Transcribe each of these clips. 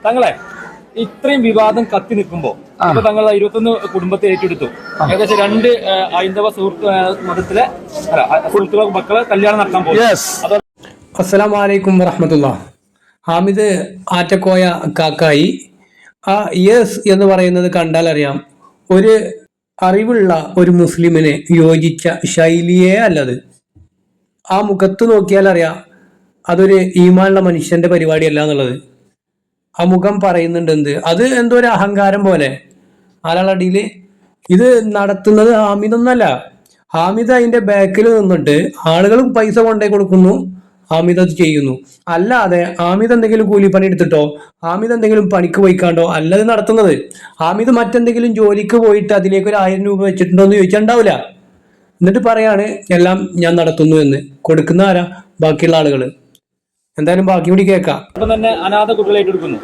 തങ്ങളെ ഇത്രയും വിവാദം കത്തി നിൽക്കുമ്പോ ഇപ്പൊ തങ്ങൾ 21 കുടുംബത്തെ ഏറ്റെടുത്തു. ഏകദേശം 2 ഹൈന്ദവ മതത്തിലെ സുഹൃത്തുക്കളെ മക്കളെ കല്യാണം നടത്താൻ പോകും. അസ്സലാമു അലൈക്കും വറഹ്മത്തുള്ളാഹി. ഹാമിദ് ആറ്റക്കോയ കാക്കായി ആ യെസ് എന്ന് പറയുന്നത് കണ്ടാൽ അറിയാം, ഒരു അറിവുള്ള ഒരു മുസ്ലിമിന് യോജിച്ച ശൈലിയേ അല്ലത്. ആ മുഖത്ത് നോക്കിയാൽ അറിയാം അതൊരു ഈമാനുള്ള മനുഷ്യന്റെ പരിപാടിയല്ല എന്നുള്ളത്. ആ മുഖം പറയുന്നുണ്ട് എന്ത്, അത് എന്തോ ഒരു അഹങ്കാരം പോലെ. ആളടിയിൽ ഇത് നടത്തുന്നത് ഹാമിദൊന്നല്ല. ഹാമിദ് അതിന്റെ ബാക്കിൽ നിന്നിട്ട് ആളുകൾ പൈസ കൊണ്ടേ കൊടുക്കുന്നു, ഹാമിദ് അത് ചെയ്യുന്നു. അല്ലാതെ ഹാമിദ് എന്തെങ്കിലും കൂലിപ്പണി എടുത്തിട്ടോ ഹാമിദ് എന്തെങ്കിലും പണിക്ക് പോയിക്കാണ്ടോ അല്ലത് നടത്തുന്നത്. ഹാമിദ് മറ്റെന്തെങ്കിലും ജോലിക്ക് പോയിട്ട് അതിലേക്ക് ഒരു 1000 രൂപ വെച്ചിട്ടുണ്ടോ എന്ന് ചോദിച്ചാൽ ഉണ്ടാവില്ല. എന്നിട്ട് പറയാണ് എല്ലാം ഞാൻ നടത്തുന്നു എന്ന്. കൊടുക്കുന്ന ആരാ? ബാക്കിയുള്ള ആളുകൾ. എന്തായാലും ബാക്കി കൂടി കേൾക്കാം. ഇപ്പം തന്നെ അനാഥ കുട്ടികളെ ഏറ്റെടുക്കുന്നു.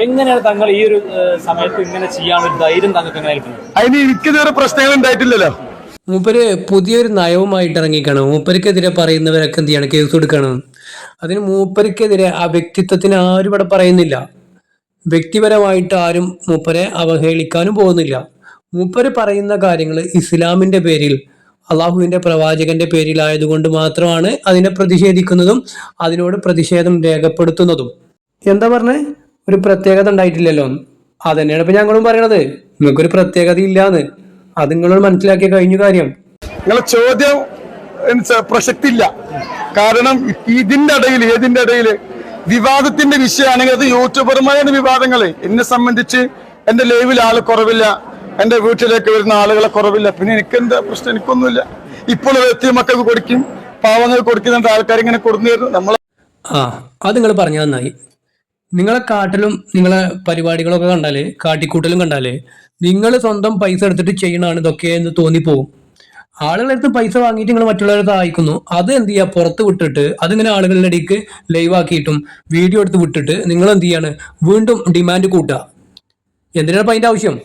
എങ്ങനെയാണ് തങ്ങൾ ഈ ഒരു സമയത്ത് ഇങ്ങനെ ചെയ്യാനുള്ള ധൈര്യം തങ്ങൾക്ക് എങ്ങനെ കിട്ടുന്നത്? അതിന് എനിക്കിതുവരെ പ്രശ്നങ്ങൾ ഉണ്ടായിട്ടില്ലല്ലോ. മൂപ്പര് പുതിയൊരു നയവുമായിട്ട് ഇറങ്ങിക്കണം. മൂപ്പർക്കെതിരെ പറയുന്നവരൊക്കെ എന്ത് ചെയ്യണം? കേസ് കൊടുക്കണം. അതിന് മൂപ്പർക്കെതിരെ ആ വ്യക്തിത്വത്തിന് ആരും ഇവിടെ പറയുന്നില്ല. വ്യക്തിപരമായിട്ട് ആരും മൂപ്പരെ അവഹേളിക്കാനും പോകുന്നില്ല. മൂപ്പര് പറയുന്ന കാര്യങ്ങൾ ഇസ്ലാമിന്റെ പേരിൽ, അള്ളാഹുവിന്റെ പ്രവാചകന്റെ പേരിലായതുകൊണ്ട് മാത്രമാണ് അതിനെ പ്രതിഷേധിക്കുന്നതും അതിനോട് പ്രതിഷേധം രേഖപ്പെടുത്തുന്നതും. എന്താ പറഞ്ഞേ? ഒരു പ്രത്യേകത ഉണ്ടായിട്ടില്ലല്ലോ. അതന്നെയാണ് ഇപ്പൊ ഞങ്ങളും പറയണത്. നിങ്ങൾക്കൊരു പ്രത്യേകത ഇല്ലാന്ന്. അത് നിങ്ങളോട് മനസ്സിലാക്കിയ കഴിഞ്ഞ കാര്യം. നിങ്ങളെ ചോദ്യം പ്രസക്തി ഇല്ല. കാരണം ഏതിന്റെ ഇടയിൽ വിവാദത്തിന്റെ വിഷയമാണെങ്കിൽ അത് യൂട്യൂബർമാരായ വിവാദങ്ങള്. എന്നെ സംബന്ധിച്ച് എന്റെ ലൈവിൽ ആള് കുറവില്ല, എന്റെ വീട്ടിലേക്ക് വരുന്ന ആളുകളെ കുറവില്ല. പിന്നെ എനിക്കെന്താ പ്രശ്നം? എനിക്കൊന്നുമില്ല. ഇപ്പോൾ എത്തിയ മക്കൾക്ക് കൊടുക്കും, പാവങ്ങൾ കൊടുക്കുന്നുണ്ട്, ആൾക്കാർ ഇങ്ങനെ കൊടുന്നു നമ്മളെ. അത് നിങ്ങൾ പറഞ്ഞു നന്നായി. നിങ്ങളെ കാട്ടിലും നിങ്ങളെ പരിപാടികളൊക്കെ കണ്ടാല്, കാട്ടിക്കൂട്ടലും കണ്ടാല് നിങ്ങൾ സ്വന്തം പൈസ എടുത്തിട്ട് ചെയ്യണതാണ് ഇതൊക്കെ എന്ന് തോന്നിപ്പോകും. ആളുകളെടുത്ത് പൈസ വാങ്ങിയിട്ട് നിങ്ങൾ മറ്റുള്ളവരെ സഹായിക്കുന്നു. അത് എന്ത് ചെയ്യുക? പുറത്ത് വിട്ടിട്ട് അതിങ്ങനെ ആളുകളുടെ ഇടയ്ക്ക് ലൈവ് ആക്കിയിട്ടും വീഡിയോ എടുത്ത് വിട്ടിട്ട് നിങ്ങൾ എന്ത് ചെയ്യാണ്? വീണ്ടും ഡിമാൻഡ് കൂട്ടുക. എന്തിനാണ് ഇപ്പം അതിന്റെ ആവശ്യം?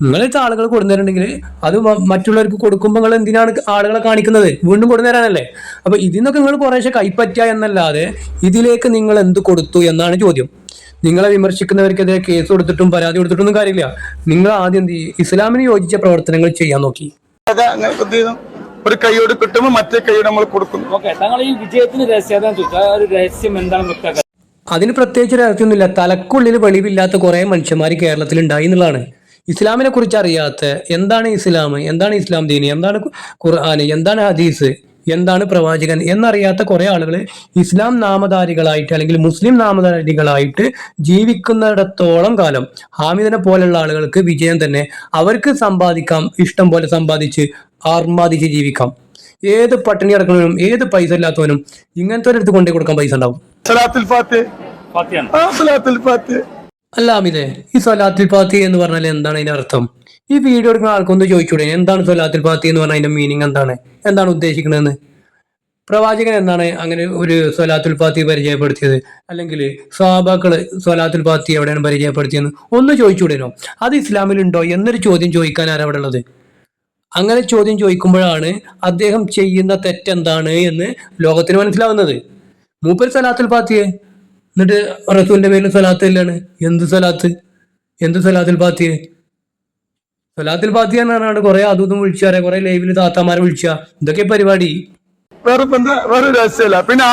നിങ്ങളെടുത്ത് ആളുകൾ കൊടുന്നേരുണ്ടെങ്കിൽ അത് മറ്റുള്ളവർക്ക് കൊടുക്കുമ്പോൾ നിങ്ങൾ എന്തിനാണ് ആളുകളെ കാണിക്കുന്നത്? വീണ്ടും കൊടുന്നേരാനല്ലേ. അപ്പൊ ഇതിന്നൊക്കെ നിങ്ങൾ കുറേശ്ശെ കൈപ്പറ്റുക എന്നല്ലാതെ ഇതിലേക്ക് നിങ്ങൾ എന്ത് കൊടുത്തു എന്നാണ് ചോദ്യം. നിങ്ങളെ വിമർശിക്കുന്നവർക്കെതിരെ കേസ് കൊടുത്തിട്ടും പരാതി കൊടുത്തിട്ടൊന്നും കാര്യമില്ല. നിങ്ങൾ ആദ്യം എന്ത് ചെയ്യും? ഇസ്ലാമിന് യോജിച്ച പ്രവർത്തനങ്ങൾ ചെയ്യാൻ നോക്കി. ഒരു കൈയോട് കിട്ടുമ്പോൾ മറ്റേ കൈയോട് നമ്മൾ കൊടുക്കുന്നു. തങ്ങൾ ഈ വിജയത്തിന് രഹസ്യം എന്താണ്? അതിന് പ്രത്യേകിച്ച് രഹസ്യമൊന്നുമില്ല. തലക്കുള്ളിൽ വെളിവില്ലാത്ത കുറെ മനുഷ്യന്മാർ കേരളത്തിൽ ഉണ്ടായി എന്നുള്ളതാണ്. ഇസ്ലാമിനെ കുറിച്ച് അറിയാത്ത, എന്താണ് ഇസ്ലാം, എന്താണ് ഇസ്ലാം ദീനി, എന്താണ് ഖുർആൻ, എന്താണ് ഹദീസ്, എന്താണ് പ്രവാചകൻ എന്നറിയാത്ത കുറെ ആളുകൾ ഇസ്ലാം നാമധാരികളായിട്ട് അല്ലെങ്കിൽ മുസ്ലിം നാമധാരികളായിട്ട് ജീവിക്കുന്നിടത്തോളം കാലം ഹാമിദിനെ പോലുള്ള ആളുകൾക്ക് വിജയം തന്നെ. അവർക്ക് സമ്പാദിക്കാം, ഇഷ്ടം പോലെ സമ്പാദിച്ച് ആർമാദിച്ച് ജീവിക്കാം. ഏത് പട്ടിണി കിടക്കുന്നവനും ഏത് പൈസ ഇല്ലാത്തവനും ഇങ്ങനത്തെ ഒരു അടുത്ത് കൊണ്ടേ കൊടുക്കാൻ പൈസ ഉണ്ടാവും. അല്ല ഹാമിദേ, ഈ സ്വലാത്തുൽ ഫാത്തിഹ എന്ന് പറഞ്ഞാൽ എന്താണ് അതിന്റെ അർത്ഥം? ഈ വീഡിയോ എടുക്കുന്ന ആൾക്കൊന്ന് ചോദിച്ചൂടെ എന്താണ് സ്വലാത്തുൽ ഫാത്തിഹ എന്ന് പറഞ്ഞാൽ അതിന്റെ മീനിങ് എന്താണ് ഉദ്ദേശിക്കണമെന്ന്? പ്രവാചകൻ എന്താണ് അങ്ങനെ ഒരു സ്വലാത്തുൽ ഫാത്തിഹ പരിചയപ്പെടുത്തിയത്? അല്ലെങ്കിൽ സ്വഹാബാക്കള് സ്വലാത്തുൽ ഫാത്തിഹ എവിടെയാണ് പരിചയപ്പെടുത്തിയെന്ന് ഒന്ന് ചോദിച്ചൂടേനോ? അത് ഇസ്ലാമിലുണ്ടോ എന്നൊരു ചോദ്യം ചോദിക്കാൻ ആരാ അവിടെ ഉള്ളത്? അങ്ങനെ ചോദ്യം ചോദിക്കുമ്പോഴാണ് അദ്ദേഹം ചെയ്യുന്ന തെറ്റെന്താണ് എന്ന് ലോകത്തിന് മനസ്സിലാവുന്നത്. മൂപ്പർ സ്വലാത്തുൽ ഫാത്തിഹ എന്നിട്ട് റസൂലിന്റെ പേരിൽ സ്വലാത്ത് ഇല്ലാണ്. എന്ത് സ്വലാത്തുൽ ഫാത്തിഹ? സ്വലാത്തുൽ ഫാത്തിഹ എന്ന് പറഞ്ഞാൽ കുറെ അതും വിളിച്ചാരെ, കുറെ ലൈവില് താത്താമാരെ വിളിച്ച, ഇതൊക്കെ പരിപാടി. വേറെ രഹസ്യമല്ല. പിന്നെ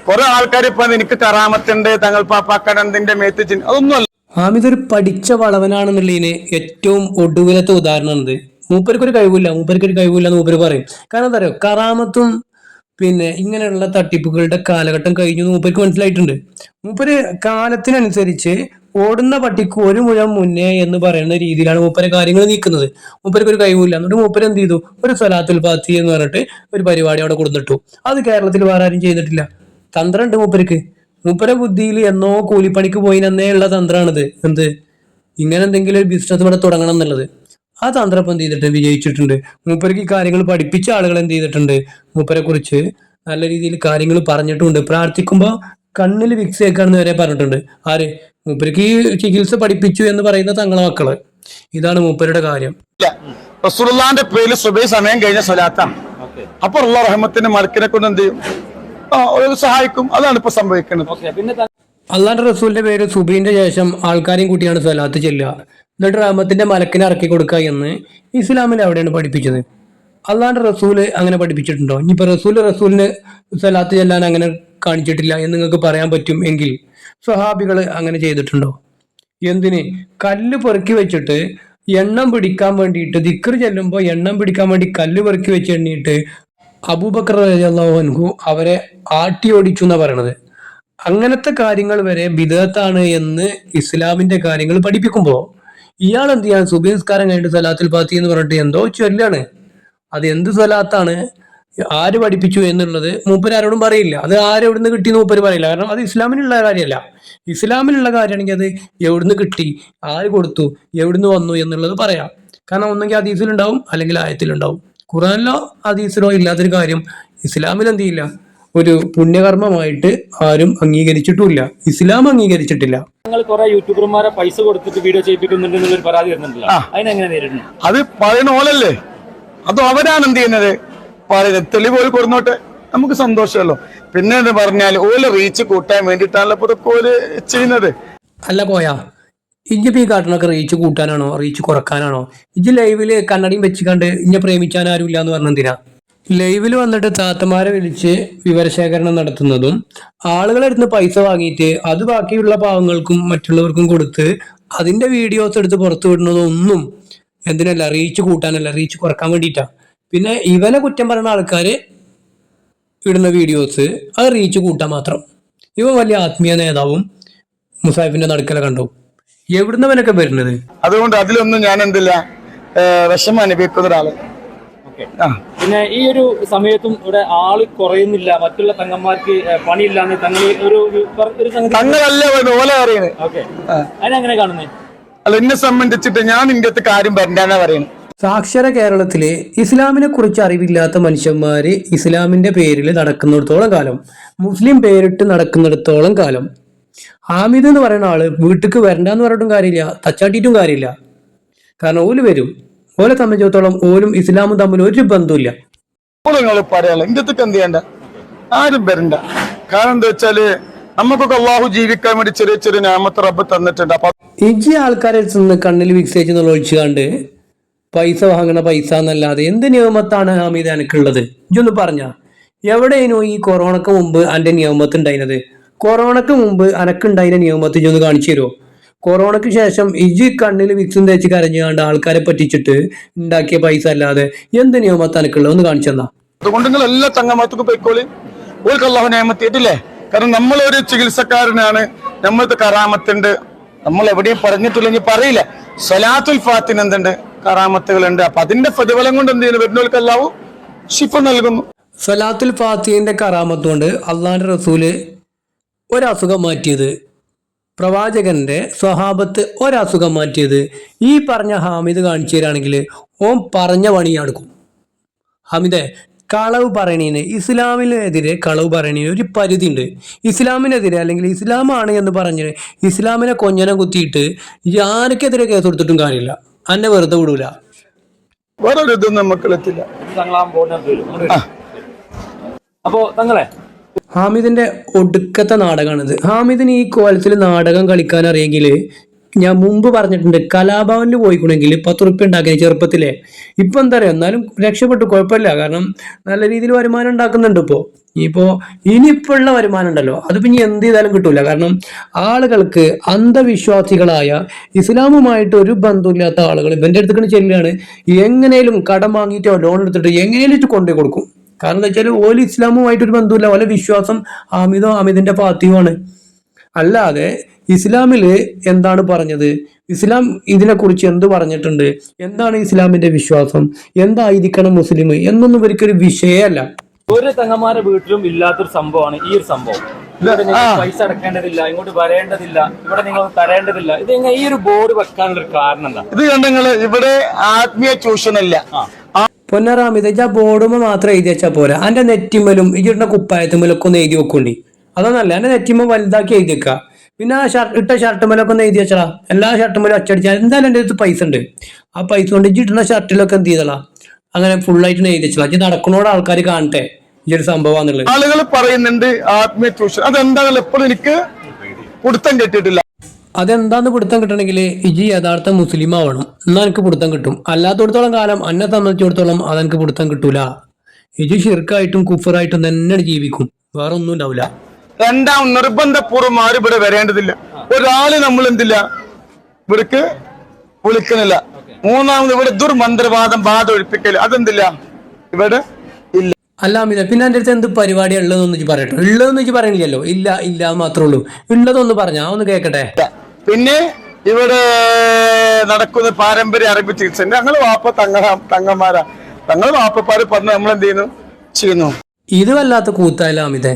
കുറെ ആൾക്കാർ ഇപ്പൊ എനിക്ക് കറാമത്തുണ്ട്, തങ്ങൾ പാപ്പാക്കടന്തിന്റെ മേത്ത്, അതൊന്നും അല്ല. ഹാമിദ് ഒരു പഠിച്ച വളവനാണെന്നുള്ളതിന് ഏറ്റവും ഒടുവിലത്തെ ഉദാഹരണമാണിത്. മൂപ്പർക്കൊരു കഴിവില്ല എന്ന് മൂപ്പര് പറയും. കാരണം എന്താ പറയുക, കറാമത്തും പിന്നെ ഇങ്ങനെയുള്ള തട്ടിപ്പുകളുടെ കാലഘട്ടം കഴിഞ്ഞു മൂപ്പർക്ക് മനസ്സിലായിട്ടുണ്ട്. മൂപ്പര് കാലത്തിനനുസരിച്ച് ഓടുന്ന പട്ടിക്ക് ഒരു മുഴം മുന്നേ എന്ന് പറയുന്ന രീതിയിലാണ് മൂപ്പരെ കാര്യങ്ങൾ നീക്കുന്നത്. മൂപ്പർക്ക് ഒരു കഴിവില്ല. എന്നിട്ട് മൂപ്പര് എന്ത് ചെയ്തു? ഒരു സ്വലാത്തുൽ ഫാത്തിഹ എന്ന് പറഞ്ഞിട്ട് ഒരു പരിപാടി അവിടെ കൊടുത്തിട്ടു. അത് കേരളത്തിൽ വേറെ ആരും ചെയ്തിട്ടില്ല. തന്ത്രമുണ്ട് മൂപ്പർക്ക്. മൂപ്പരെ ബുദ്ധിയിൽ എന്നോ കൂലിപ്പണിക്ക് പോയിനന്നേ ഉള്ള തന്ത്രമാണിത്. ഇങ്ങനെ എന്തെങ്കിലും ഒരു ബിസിനസ് ഇവിടെ തുടങ്ങണം എന്നുള്ളത്. ആ തന്ത്രം എന്ത് ചെയ്തിട്ട് വിജയിച്ചിട്ടുണ്ട്. മൂപ്പർക്ക് ഈ കാര്യങ്ങൾ പഠിപ്പിച്ച ആളുകൾ എന്ത് ചെയ്തിട്ടുണ്ട്? മൂപ്പരെ കുറിച്ച് നല്ല രീതിയിൽ കാര്യങ്ങൾ പറഞ്ഞിട്ടുണ്ട്. പ്രാർത്ഥിക്കുമ്പോൾ കണ്ണിൽ വിക്സ് വെക്കാണെന്ന് വരെ പറഞ്ഞിട്ടുണ്ട്. ആര്? മൂപ്പർക്ക് ഈ ചികിത്സ പഠിപ്പിച്ചു എന്ന് പറയുന്ന തങ്ങളെ മക്കള്. ഇതാണ് മൂപ്പരുടെ കാര്യം. റസൂലുള്ളാഹിന്റെ പേരിൽ സുബഹി സമയം കഴിഞ്ഞ സ്വലാത്താണ്. അപ്പൊ അല്ലാഹു റഹ്മത്തിന്റെ മലക്കിനെ കൊണ്ട് എന്ത് ചെയ്യും? സഹായിക്കും. അതാണ് ഇപ്പൊ സംഭവിക്കുന്നത്. അള്ളാന്റെ റസൂലിന്റെ പേര് സുബീന്റെ ശേഷം ആൾക്കാരെയും കൂട്ടിയാണ് സ്വലാത്ത് ചെല്ലുക, എന്നിട്ട് റഹ്മത്തിന്റെ മലക്കിനെ ഇറക്കി കൊടുക്കുക എന്ന് ഇസ്ലാമിൽ എവിടെയാണ് പഠിപ്പിച്ചത്? അള്ളാന്റെ റസൂല് അങ്ങനെ പഠിപ്പിച്ചിട്ടുണ്ടോ? ഇനിയിപ്പോ റസൂലിന് സ്വലാത്ത് ചെല്ലാൻ അങ്ങനെ കാണിച്ചിട്ടില്ല എന്ന് നിങ്ങൾക്ക് പറയാൻ പറ്റും എങ്കിൽ സ്വഹാബികൾ അങ്ങനെ ചെയ്തിട്ടുണ്ടോ? എന്തിന്? കല്ല് പെറുക്കി വെച്ചിട്ട് എണ്ണം പിടിക്കാൻ വേണ്ടിയിട്ട് ദിക്ർ ചെല്ലുമ്പോൾ എണ്ണം പിടിക്കാൻ വേണ്ടി കല്ല് പെറുക്കി വെച്ച് എണ്ണിയിട്ട് അബൂബക്കർ റളിയല്ലാഹു അൻഹു അവരെ ആട്ടി ഓടിച്ചു എന്നാ പറയണത്. അങ്ങനത്തെ കാര്യങ്ങൾ വരെ ബിദഅത്താണ് എന്ന് ഇസ്ലാമിന്റെ കാര്യങ്ങൾ പഠിപ്പിക്കുമ്പോൾ ഇയാൾ എന്ത് ചെയ്യാൻ? സുബഹി നിസ്കാരം കഴിഞ്ഞിട്ട് സലാത്തുൽ ഫാത്തി എന്ന് പറഞ്ഞിട്ട് എന്തോ ചൊല്ലാണ്. അത് എന്ത് സ്വലാത്താണ്, ആര് പഠിപ്പിച്ചു എന്നുള്ളത് മൂപ്പര് ആരോടും പറയില്ല. അത് ആരെവിടുന്ന് കിട്ടിയെന്ന് മൂപ്പര് പറയില്ല. കാരണം അത് ഇസ്ലാമിനുള്ള കാര്യമല്ല. ഇസ്ലാമിലുള്ള കാര്യമാണെങ്കിൽ അത് എവിടുന്ന് കിട്ടി, ആര് കൊടുത്തു, എവിടുന്ന് വന്നു എന്നുള്ളത് പറയാം. കാരണം ഒന്നെങ്കിൽ ഹദീസിലുണ്ടാവും, അല്ലെങ്കിൽ ആയത്തിലുണ്ടാവും. ഖുർആനിലോ ഹദീസിലോ ഇല്ലാത്തൊരു കാര്യം ഇസ്ലാമിൽ എന്ത് ചെയ്യില്ല, ഒരു പുണ്യകർമ്മമായിട്ട് ആരും അംഗീകരിച്ചിട്ടുമില്ല, ഇസ്ലാം അംഗീകരിച്ചിട്ടില്ല. നിങ്ങൾ കുറെ യൂട്യൂബർമാരെ പൈസ കൊടുത്തിട്ട് വീഡിയോ ചെയ്യിപ്പിക്കുന്നുണ്ട് എന്നുള്ളൊരു പരാതി വരുന്നുണ്ടല്ലോ, അതിനെങ്ങനെ നേരിടുന്നു? അത് പറയുന്ന ഓലല്ലേ, അതും അവരാണ് എന്ത് ചെയ്യുന്നത്, പറയുന്നത്. തെളിവ് ഓല് കൊടുന്നോട്ടെ, നമുക്ക് സന്തോഷമല്ലോ. പിന്നെ എന്ന് പറഞ്ഞാൽ ഓല് റീച്ച് കൂട്ടാൻ വേണ്ടിയിട്ടാണല്ലോ ഇപ്പൊ ഇതൊക്കെ ഓല് ചെയ്യുന്നത്. അല്ല കോയ, ഇജ്ജിപ്പോ ഈ കാട്ടണൊക്കെ റീച്ച് കൂട്ടാനാണോ റീച്ച് കുറക്കാനാണോ? ഇജ്ജ് ലൈവില് കണ്ണടിയും വെച്ച് ഇഞ്ഞ പ്രേമിച്ചാൻ ആരും ഇല്ല എന്ന് പറഞ്ഞെന്തിനാ? ലൈവിൽ വന്നിട്ട് താത്തമാരെ വിളിച്ച് വിവരശേഖരണം നടത്തുന്നതും ആളുകളെടുത്ത് പൈസ വാങ്ങിയിട്ട് അത് ബാക്കിയുള്ള പാവങ്ങൾക്കും മറ്റുള്ളവർക്കും കൊടുത്ത് അതിന്റെ വീഡിയോസ് എടുത്ത് പുറത്തു വിടുന്നതും ഒന്നും എന്തിനല്ല, റീച്ച് കൂട്ടാനല്ല, റീച്ച് കുറക്കാൻ വേണ്ടിയിട്ടാ. പിന്നെ ഇവനെ കുറ്റം പറയുന്ന ആൾക്കാര് ഇടുന്ന വീഡിയോസ് അത് റീച്ച് കൂട്ടാൻ മാത്രം. ഇവ വലിയ ആത്മീയ നേതാവും മുസാഫിന്റെ നടുക്കല കണ്ടു. എവിടുന്നവനൊക്കെ വരുന്നത്? അതുകൊണ്ട് അതിലൊന്നും ഞാൻ എന്തില്ല വിഷമം അനുഭവിക്കുന്ന ഒരാള്. പിന്നെ ഈ ഒരു സമയത്തും ഇവിടെ ആള് കുറയുന്നില്ല, മറ്റുള്ള തങ്ങന്മാർക്ക് പണിയില്ലാന്ന് തങ്ങളല്ല ഓല പറയുന്നത്. അതിനെങ്ങനെ കാണുന്നത്? അല്ല, എന്നെ സംബന്ധിച്ചിട്ട് ഞാൻ ഇങ്ങനത്തെ കാര്യം പറഞ്ഞാ പറയുന്നത്. സാക്ഷര കേരളത്തിലെ ഇസ്ലാമിനെ കുറിച്ച് അറിവില്ലാത്ത മനുഷ്യന്മാര് ഇസ്ലാമിന്റെ പേരിൽ നടക്കുന്നിടത്തോളം കാലം, മുസ്ലിം പേരിട്ട് നടക്കുന്നിടത്തോളം കാലം, ഹാമിദ് എന്ന് പറയുന്ന ആള് വീട്ടിക്ക് വരണ്ടെന്ന് പറഞ്ഞിട്ടും കാര്യമില്ല, തച്ചാട്ടിയിട്ടും കാര്യമില്ല. കാരണം ഓല് വരും. ഓലെ സംബന്ധിച്ചിടത്തോളം ഓലും ഇസ്ലാമും തമ്മിൽ ഒരു ബന്ധമില്ല. നിങ്ങൾ പറയാലോ ഇന്ത്യത്തൊക്കെ എന്ത് ചെയ്യണ്ട, ആരും വരണ്ട. കാരണം എന്താ വെച്ചാല് നമുക്കൊക്കെ അള്ളാഹു ജീവിക്കാൻ വേണ്ടി ചെറിയ ചെറിയ നാമത്തെ റബ്ബ് തന്നിട്ടുണ്ട്. അപ്പൊ ഇജ്ജി ആൾക്കാരെ നിന്ന് കണ്ണിൽ വിക്സേജ് എന്നുള്ള ഒഴിച്ചുകാണ്ട് പൈസ വാങ്ങണ പൈസ എന്നല്ലാതെ എന്ത് നിയമത്താണ് ഹാമിദ് എനിക്കുള്ളത്? ഇജ്ജൊന്ന് പറഞ്ഞ എവിടെയായിരുന്നു ഈ കൊറോണക്ക് മുമ്പ് അന്റെ നിയമത്ത് ഉണ്ടായിരുന്നത്? കൊറോണക്ക് മുമ്പ് അനക്കുണ്ടായിരുന്ന നിയമത്ത് ഇജ്ജൊന്ന് കാണിച്ചു തരുമോ? കൊറോണക്ക് ശേഷം ഇജ്ജി കണ്ണിൽ വിക്സും തേച്ച് കരഞ്ഞുകൊണ്ട് ആൾക്കാരെ പറ്റിച്ചിട്ട് ഉണ്ടാക്കിയ പൈസ അല്ലാതെ എന്ത് നിയമത്ത് എനിക്കുള്ളത് ഒന്ന് കാണിച്ചു തന്നാ. അതുകൊണ്ട് നിങ്ങൾ എല്ലാ തങ്ങമാത്തക്കും പോയിക്കോളി, ഓൾക്ക് അള്ളാഹു നിയമത്തിയിട്ടില്ലേ. കാരണം നമ്മളൊരു ചികിത്സക്കാരനാണ്, നമ്മളത്തെ കറാമത്തുണ്ട്, നമ്മൾ എവിടെയും പറഞ്ഞിട്ടില്ലെങ്കിൽ പറയില്ല. സ്വലാത്തുൽ ഫാത്തിന് എന്തുണ്ട്, കറാമത്തുകളുണ്ട്. അപ്പൊ അതിന്റെ പ്രതിഫലം കൊണ്ട് എന്ത് ചെയ്യുന്നു, വരുന്നവർക്ക് അല്ലാഹു ശിഫ നൽകുന്നു. സ്വലാത്തുൽ ഫാത്തിന്റെ കറാമത്ത് കൊണ്ട് അള്ളാന്റെ റസൂല് ഒരസുഖം മാറ്റിയത്, പ്രവാചകന്റെ സ്വഹാബത്ത് ഒരസുഖം മാറ്റിയത് ഈ പറഞ്ഞ ഹാമിദ് കാണിച്ചു തരാണെങ്കിൽ ഓൻ പറഞ്ഞ പണി നടക്കും. ഹാമിദെ, കളവ് പറയണീന്, ഇസ്ലാമിനെതിരെ കളവ് പറയണീന് ഒരു പരിധി ഉണ്ട്. ഇസ്ലാമിനെതിരെ അല്ലെങ്കിൽ ഇസ്ലാമാണ് എന്ന് പറഞ്ഞ് ഇസ്ലാമിനെ കൊഞ്ഞനം കുത്തിയിട്ട് ആർക്കെതിരെ കേസ് കൊടുത്തിട്ടും കാര്യമില്ല, അന്നെ വെറുതെ വിടൂല. വേറൊരു ഇതൊന്നും നമുക്കെത്തില്ല. അപ്പോ തങ്ങളെ ഹാമിദിന്റെ ഒടുക്കത്തെ നാടകമാണിത്. ഹാമിദിന് ഈ കോലത്തിൽ നാടകം കളിക്കാൻ അറിയെങ്കിൽ ഞാൻ മുമ്പ് പറഞ്ഞിട്ടുണ്ട്, കലാഭവനിൽ പോയിക്കണമെങ്കിൽ 10 ഉറുപ്പ്യ ഉണ്ടാക്കിയ ചെറുപ്പത്തിലെ. ഇപ്പൊ എന്താ പറയാ, എന്നാലും രക്ഷപ്പെട്ടു, കുഴപ്പമില്ല. കാരണം നല്ല രീതിയിൽ വരുമാനം ഉണ്ടാക്കുന്നുണ്ട്. ഇനിയിപ്പോ ഉള്ള വരുമാനം ഉണ്ടല്ലോ, അതിപ്പോ ഇനി എന്ത് ചെയ്താലും കിട്ടൂല. കാരണം ആളുകൾക്ക്, അന്ധവിശ്വാസികളായ ഇസ്ലാമുമായിട്ട് ഒരു ബന്ധമില്ലാത്ത ആളുകൾ ഇവന്റെ അടുത്തേക്ക് ചെല്ലുകയാണ്. എങ്ങനെയും കടം വാങ്ങിയിട്ടോ ലോൺ എടുത്തിട്ട് എങ്ങനെയും കൊണ്ടുപോയി കൊടുക്കും. കാരണം എന്താ വെച്ചാൽ ഓല് ഇസ്ലാമുമായിട്ടൊരു ബന്ധമില്ല, ഓലെ വിശ്വാസം ഹാമിദിന്റെ ഫാത്തിയുമാണ്. അല്ലാതെ ഇസ്ലാമില് എന്താണ് പറഞ്ഞത്, ഇസ്ലാം ഇതിനെക്കുറിച്ച് എന്ത് പറഞ്ഞിട്ടുണ്ട്, എന്താണ് ഇസ്ലാമിന്റെ വിശ്വാസം, എന്തായിരിക്കണം മുസ്ലിം എന്നൊന്നും ഇവർക്കൊരു വിഷയമല്ല. ഒരു തങ്ങന്മാരുടെ വീട്ടിലും ഇല്ലാത്തൊരു സംഭവമാണ് ഈ ഒരു സംഭവം. ഇവിടെ നിങ്ങൾ പൈസ അടക്കേണ്ടതില്ല, ഇങ്ങോട്ട് വരേണ്ടതില്ല, ഇവിടെ നിങ്ങൾ തരേണ്ടതില്ല. ഇത് ഈ ഒരു ബോർഡ് വെക്കാനുള്ള ഒരു കാരണം എന്താ? ഇത് കണ്ടെങ്കിൽ ഇവിടെ ആത്മീയ ചൂഷണമില്ല. പൊന്നറാമിത് ആ ബോർഡുമ്പോ മാത്രം എഴുതി വെച്ചാൽ പോരാ, അന്റെ നെറ്റിമലും ഇജിടുന്ന കുപ്പായത്തുമലൊക്കെ ഒന്ന് എഴുതി വെക്കോണ്ടി. അതൊന്നല്ല, എന്റെ നെറ്റിമ വലുതാക്കി എഴുതി വെക്കുക. പിന്നെ ആ ഇട്ട ഷർട്ടുമലൊക്കെ ഒന്ന് എഴുതി വെച്ചടാ. എല്ലാ ഷർട്ടുമലും അച്ചടിച്ചാൽ എന്തായാലും എന്റെ അടുത്ത് പൈസ ഉണ്ട്. ആ പൈസ കൊണ്ട് ഇജിടുന്ന ഷർട്ടിലൊക്കെ എന്ത് ചെയ്തടാ, അങ്ങനെ ഫുള്ളായിട്ട് എഴുതി വെച്ചടാ. ഇത് നടക്കണോട് ആൾക്കാർ കാണട്ടെ ഈ ഒരു സംഭവം. ആളുകൾ പറയുന്നുണ്ട് ആത്മീയ ചൂഷണം. അതെന്താണെങ്കിലും എപ്പോഴും എനിക്ക് പിടുത്തം കെട്ടിയിട്ടില്ല. അതെന്താന്ന് പിടുത്തം കിട്ടണമെങ്കിൽ ഇജി യഥാർത്ഥ മുസ്ലിം ആവണം, എന്നാ എനിക്ക് പിടുത്തം കിട്ടും. അല്ലാത്തടത്തോളം കാലം എന്നെ സംബന്ധിച്ചിടത്തോളം അതെനിക്ക് പിടുത്തം കിട്ടൂല. ഇജി ഷിർക്കായിട്ടും കുഫറായിട്ടും തന്നെ ജീവിക്കും, വേറെ ഒന്നും ഉണ്ടാവില്ല. രണ്ടാം നിർബന്ധപൂർവ്വം ആരും ഇവിടെ വരേണ്ടതില്ല. ഒരാള് നമ്മൾ എന്തില്ല ഇവിടേക്ക് വിളിക്കുന്നില്ല. മൂന്നാമത് ഇവിടെ ദുർമന്ത്രവാദം ബാധ ഒഴിപ്പിക്കല് അതെന്തില്ല ഇവിടെ ഇല്ല. അല്ല അമിത, പിന്നെ എൻ്റെ അടുത്ത് എന്ത് പരിപാടിയാണ് ഉള്ളതെന്ന് വെച്ച് പറയട്ടെ. ഉള്ളതെന്ന് വെച്ച് പറയണില്ലല്ലോ, ഇല്ല ഇല്ല മാത്രമേ ഉള്ളൂ. ഉള്ളതൊന്ന് പറഞ്ഞാ ഒന്ന് കേൾക്കട്ടെ. പിന്നെ ഇവിടെ നടക്കുന്ന പാരമ്പര്യ അറബി ചികിത്സ ഞങ്ങള് വാപ്പ തങ്ങന്മാരാ, തങ്ങൾ വാപ്പപ്പാര് പറഞ്ഞ് നമ്മൾ എന്ത് ചെയ്യുന്നു. ഇത് വല്ലാത്ത കൂത്തല്ല അമിതേ.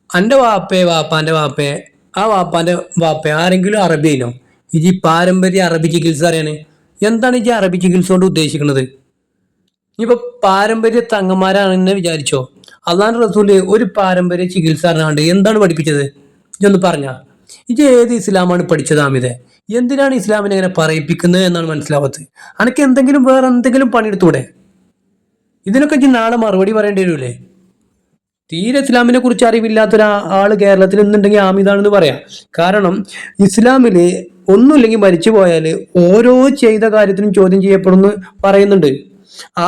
എൻ്റെ വാപ്പാന്റെ വാപ്പയെ ആ വാപ്പാന്റെ വാപ്പയെ ആരെങ്കിലും അറബി ആയിനോ? ഈ പാരമ്പര്യ അറബി ചികിത്സ അറിയാന് എന്താണ് ഈ അറബി ചികിത്സ കൊണ്ട് ഉദ്ദേശിക്കുന്നത്? ഇനിയിപ്പോ പാരമ്പര്യ തങ്ങന്മാരാണെന്ന് വിചാരിച്ചോ? അള്ളാഹുവിന്റെ റസൂല് ഒരു പാരമ്പര്യ ചികിത്സ അറിയാണ്ട് എന്താണ് പഠിപ്പിച്ചത്? ഇതൊന്ന് പറഞ്ഞ ഇത് ഏത് ഇസ്ലാമാണ് പഠിച്ചത് അമിതേ? എന്തിനാണ് ഇസ്ലാമിനെ ഇങ്ങനെ പറയിപ്പിക്കുന്നത് എന്നാണ് മനസ്സിലാവാത്തത്. അനക്ക് എന്തെങ്കിലും വേറെ എന്തെങ്കിലും പണിയെടുത്തൂടെ? ഇതിനൊക്കെ ഇജ്ജ് നാളെ മറുപടി പറയേണ്ടി വരൂലേ? തീരെ ഇസ്ലാമിനെ കുറിച്ച് അറിവില്ലാത്തൊരാള് കേരളത്തിൽ നിന്നുണ്ടെങ്കിൽ ആമിതാണെന്ന് പറയാം. കാരണം ഇസ്ലാമില് ഒന്നുമില്ലെങ്കിൽ മരിച്ചു പോയാൽ ഓരോ ചെയ്ത കാര്യത്തിനും ചോദ്യം ചെയ്യപ്പെടുന്നു പറയുന്നുണ്ട്.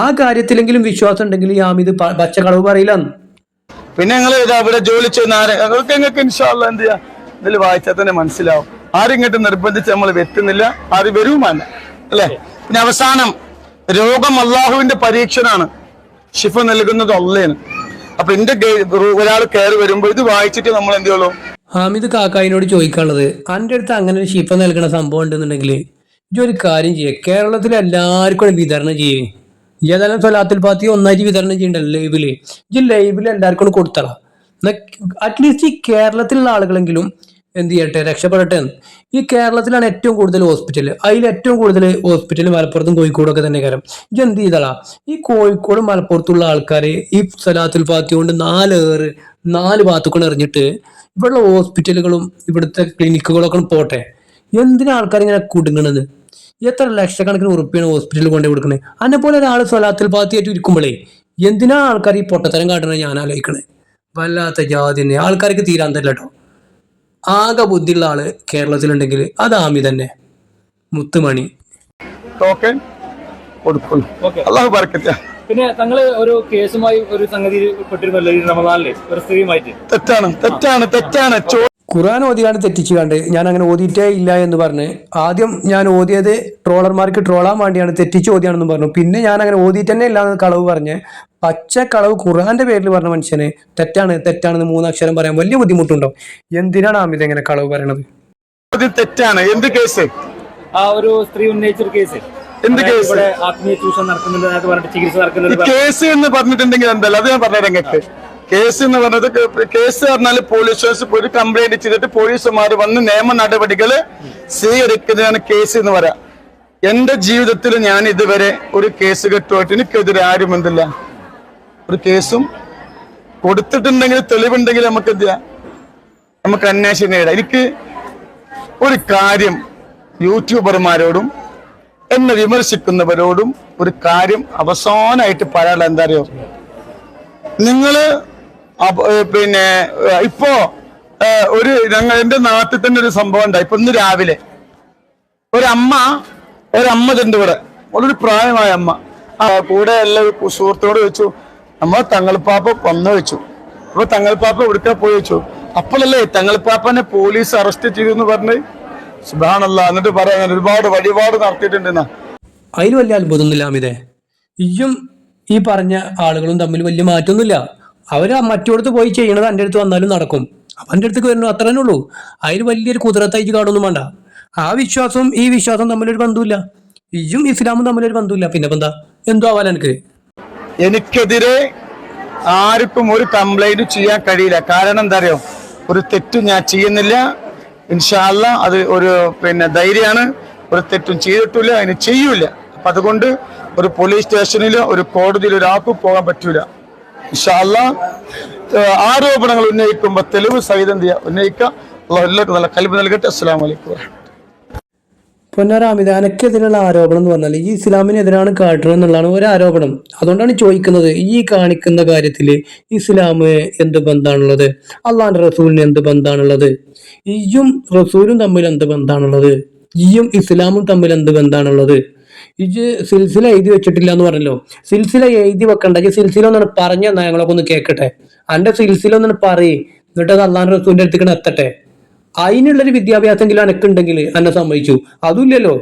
ആ കാര്യത്തിലെങ്കിലും വിശ്വാസം ഉണ്ടെങ്കിൽ ഈ ആമിത് പച്ചക്കളവ് പറയില്ല. പിന്നെ ഞങ്ങൾ ഇവിടെ ജോലി ചെയ്യുന്ന ഞങ്ങൾക്ക് ഇൻഷാ അല്ലാഹ് എന്ത് ചെയ്യാം, ഇതിൽ വായിച്ചാൽ തന്നെ മനസ്സിലാവും. ആരും ഇങ്ങോട്ട് നിർബന്ധിച്ച് നമ്മൾ വെത്തുന്നില്ല, ആരും വരുവുമല്ല അല്ലെ. പിന്നെ അവസാനം രോഗം അള്ളാഹുവിന്റെ പരീക്ഷനാണ്, ശിഫ നൽകുന്നത് അള്ളയാണ്. അപ്പൊ എന്റെ ഒരാൾ കയറി വരുമ്പോ ഇത് വായിച്ചിട്ട് നമ്മൾ എന്ത് ചെയ്യുള്ളൂ. ഹാമിദ് കാക്കായിനോട് ചോദിക്കാനുള്ളത്, എൻ്റെ അടുത്ത് അങ്ങനെ ഒരു ശിഫ നൽകുന്ന സംഭവം ഉണ്ടെന്നുണ്ടെങ്കിൽ ഇതൊരു കാര്യം ചെയ്യേ, കേരളത്തിൽ എല്ലാവർക്കും വിതരണം ചെയ്യേ. ഏതായാലും സ്വലാത്തുൽ ഫാത്തിഹ ഒന്നായിട്ട് വിതരണം ചെയ്യണ്ടല്ലോ ലൈവില്. ലൈവില് എല്ലാവർക്കും കൊടുത്തള. അറ്റ്ലീസ്റ്റ് ഈ കേരളത്തിലുള്ള ആളുകളെങ്കിലും എന്ത് ചെയ്യട്ടെ, രക്ഷപ്പെടട്ടെ. ഈ കേരളത്തിലാണ് ഏറ്റവും കൂടുതൽ ഹോസ്പിറ്റൽ, അതിൽ ഏറ്റവും കൂടുതൽ ഹോസ്പിറ്റൽ മലപ്പുറത്തും കോഴിക്കോടൊക്കെ തന്നെ കാര്യം. ഇത് എന്ത് ചെയ്തളാ, ഈ കോഴിക്കോടും മലപ്പുറത്തുള്ള ആൾക്കാര് ഈ സ്വലാത്തുൽ ഫാത്തിഹ കൊണ്ട് 4 ഭാഗത്തുകൊണ്ട് എറിഞ്ഞിട്ട് ഇവിടെയുള്ള ഹോസ്പിറ്റലുകളും ഇവിടുത്തെ ക്ലിനിക്കുകളൊക്കെ പോട്ടെ. എന്തിനാ ആൾക്കാർ ഇങ്ങനെ കുടുങ്ങണത്? എത്ര ലക്ഷക്കണക്കിന് ഉറുപ്പിയാണ് ഹോസ്പിറ്റലിൽ കൊണ്ടു കൊടുക്കുന്നത്. അതിനെ പോലെ ഒരാൾ സ്വലാത്തുൽ ഫാത്തിഹ ആയിട്ട് ഇരിക്കുമ്പോഴേ എന്തിനാ ആൾക്കാർ ഈ പൊട്ടത്തരം കാട്ടണത് ഞാൻ ആലോചിക്കണേ. വല്ലാത്ത ജാതി തന്നെ, ആൾക്കാർക്ക് തീരാൻ തരില്ല കേട്ടോ. ആകെ ബുദ്ധിയുള്ള ആള് കേരളത്തിലുണ്ടെങ്കിൽ അത് ആമി തന്നെ, മുത്തുമണി. അല്ലാഹു ബർക്കത്ത്. പിന്നെ തങ്ങള് ഒരു കേസുമായി ഒരു സംഗതി പെട്ടിരുന്നല്ലോ ഈ റമദാനില് ഒരു സ്ത്രീയുമായിട്ട്. തെറ്റാണ്. ഖുർആൻ ഓതിയാണ് തെറ്റിച്ചു കണ്ട് ഞാൻ അങ്ങനെ ഓതിയിട്ടേ ഇല്ല എന്ന് പറഞ്ഞ് ആദ്യം ഞാൻ ഓതിയത് ട്രോളർമാർക്ക് ട്രോളാൻ വേണ്ടിയാണ്, തെറ്റിച്ച് ഓതിയാണെന്ന് പറഞ്ഞു. പിന്നെ ഞാൻ അങ്ങനെ ഓതിയിട്ട് തന്നെ ഇല്ല എന്ന് കളവ് പറഞ്ഞ് പച്ച കളവ് ഖുർആന്റെ പേരിൽ പറഞ്ഞ മനുഷ്യന് തെറ്റാണെന്ന് 3 അക്ഷരം പറയാൻ വലിയ ബുദ്ധിമുട്ടുണ്ടോ? എന്തിനാണ് ആമിത് എങ്ങനെ കളവ് പറയണത്? തെറ്റാണ്. എന്ത് കേസ്? ആ ഒരു സ്ത്രീ ഉന്നയിച്ചൊരു കേസ്. എന്ത് കേസ്? ഇവിടെ ആത്മീയ ചൂഷണം നടക്കുന്നുണ്ട് പറഞ്ഞിട്ട് ചികിത്സ നടക്കുന്നുണ്ട്. കേസ് എന്ന് പറഞ്ഞിട്ടുണ്ടെങ്കിൽ എന്തല്ല, അത് ഞാൻ പറഞ്ഞത് നിങ്ങൾക്ക്. കേസ് എന്ന് പറഞ്ഞത്, കേസ് പറഞ്ഞാൽ പോലീസ് സ്റ്റേഷൻ ഒരു കംപ്ലൈന്റ് ചെയ്തിട്ട് പോലീസുമാർ വന്ന് നിയമ നടപടികൾ സ്വീകരിക്കുന്നതാണ് കേസ് എന്ന് പറയാം. എന്റെ ജീവിതത്തിൽ ഞാൻ ഇതുവരെ ഒരു കേസ് കെട്ടുമായിട്ട് എനിക്കെതിരെ ആരും എന്തില്ല ഒരു കേസും കൊടുത്തിട്ടുണ്ടെങ്കിൽ തെളിവുണ്ടെങ്കിൽ നമുക്ക് എന്ത് ചെയ്യാം, നമുക്ക് അന്വേഷണം നേടാം. എനിക്ക് ഒരു കാര്യം യൂട്യൂബർമാരോടും എന്നെ വിമർശിക്കുന്നവരോടും ഒരു കാര്യം അവസാനമായിട്ട് പറയാനുള്ള എന്താ അറിയോ, നിങ്ങള് പിന്നെ ഇപ്പോ എന്റെ നാട്ടിൽ തന്നെ ഒരു സംഭവം ഉണ്ടായി. ഇപ്പൊ ഇന്ന് രാവിലെ ഒരമ്മ ഉണ്ട് ഇവിടെ, വളരെ പ്രായമായ അമ്മ. കൂടെ എല്ലാ സുഹൃത്തോട് വെച്ചു, നമ്മ തങ്ങൾപ്പാപ്പ വന്നു വെച്ചു. അപ്പൊ തങ്ങൾപ്പാപ്പ എവിടുക്കാ പോയി വെച്ചു. അപ്പോഴല്ലേ തങ്ങൾപ്പാപ്പനെ പോലീസ് അറസ്റ്റ് ചെയ്തു എന്ന് പറഞ്ഞ് സുബ്ഹാനല്ലാഹ്. എന്നിട്ട് പറയാൻ ഒരുപാട് വഴിപാട് നടത്തിയിട്ടുണ്ടെന്നാ. അതിൽ വലിയ അത്ഭുതമൊന്നുമില്ല അമിതേ. ഇയും ഈ പറഞ്ഞ ആളുകളും തമ്മിൽ വലിയ മാറ്റമൊന്നുമില്ല. അവര് മറ്റോടത്ത് പോയി ചെയ്യണത് എൻ്റെ അടുത്ത് വന്നാലും നടക്കും. അപ്പൊ എൻ്റെ അടുത്തേക്ക് വരുന്നു, അത്ര തന്നെ ഉള്ളൂ. അതിന് വലിയൊരു കുതിരത്തയച്ച് കാണൊന്നും വേണ്ട. ആ വിശ്വാസവും ഈ വിശ്വാസം തമ്മിലൊരു ബന്ധമില്ല. ഇയും ഇസ്ലാമും തമ്മിലൊരു ബന്ധമില്ല. പിന്നെ എന്താ എന്തോ ആവാൻ എനിക്കെതിരെ ആർക്കും ഒരു കംപ്ലൈന്റ് ചെയ്യാൻ കഴിയില്ല. കാരണം എന്താ അറിയോ, ഒരു തെറ്റും ഞാൻ ചെയ്യുന്നില്ല. ഇൻഷാ അല്ലാഹ് അത് ഒരു ധൈര്യമാണ്. ഒരു തെറ്റും ചെയ്തിട്ടില്ല, അതിന് ചെയ്യൂല. അപ്പൊ അതുകൊണ്ട് ഒരു പോലീസ് സ്റ്റേഷനിലോ ഒരു കോടതിയിലോ ഒരാൾക്കും പോകാൻ പറ്റൂല. ഇൻഷാ അല്ലാഹ് ആരോപണങ്ങൾ ഉന്നയിക്കുമ്പോൾ തെളിവ് സഹിതം ഉന്നയിക്കുക. അല്ലാഹു എല്ലാവർക്കും നല്ല കൽബ് നൽകട്ടെ. അസ്സലാമു അലൈക്കും. പൊന്നാറാമിത അനക്കെതിരെയുള്ള ആരോപണം എന്ന് പറഞ്ഞാൽ ഈ ഇസ്ലാമിനെതിരാണ് കാട്ടുന്നത് എന്നുള്ളതാണ് ഒരു ആരോപണം. അതുകൊണ്ടാണ് ചോദിക്കുന്നത്, ഈ കാണിക്കുന്ന കാര്യത്തിൽ ഇസ്ലാം എന്ത് ബന്ധാണുള്ളത്, അള്ളാന്റെ റസൂലിന് എന്ത് ബന്ധാണുള്ളത്, ഈയും റസൂലും തമ്മിൽ എന്ത് ബന്ധാണുള്ളത്, ഈയും ഇസ്ലാമും തമ്മിൽ എന്ത് ബന്ധാണുള്ളത്? ഇജ് സിൽസില എഴുതി വെച്ചിട്ടില്ല എന്ന് പറഞ്ഞല്ലോ. സിൽസില എഴുതി വെക്കണ്ട, ഈ സിൽസില ഒന്നാണ് പറഞ്ഞ ഞങ്ങളൊക്കെ ഒന്ന് കേൾക്കട്ടെ. അന്റെ സിൽസില ഒന്നാണ് പറയ്, എന്നിട്ട് അത് അള്ളാന്റെ റസൂലിന്റെ അടുത്തേക്ക് എത്തട്ടെ. അതിനുള്ളൊരു വിദ്യാഭ്യാസമെങ്കിലും എനക്കുണ്ടെങ്കിൽ എന്നെ സമ്മതിച്ചു. അതുമില്ലല്ലോ.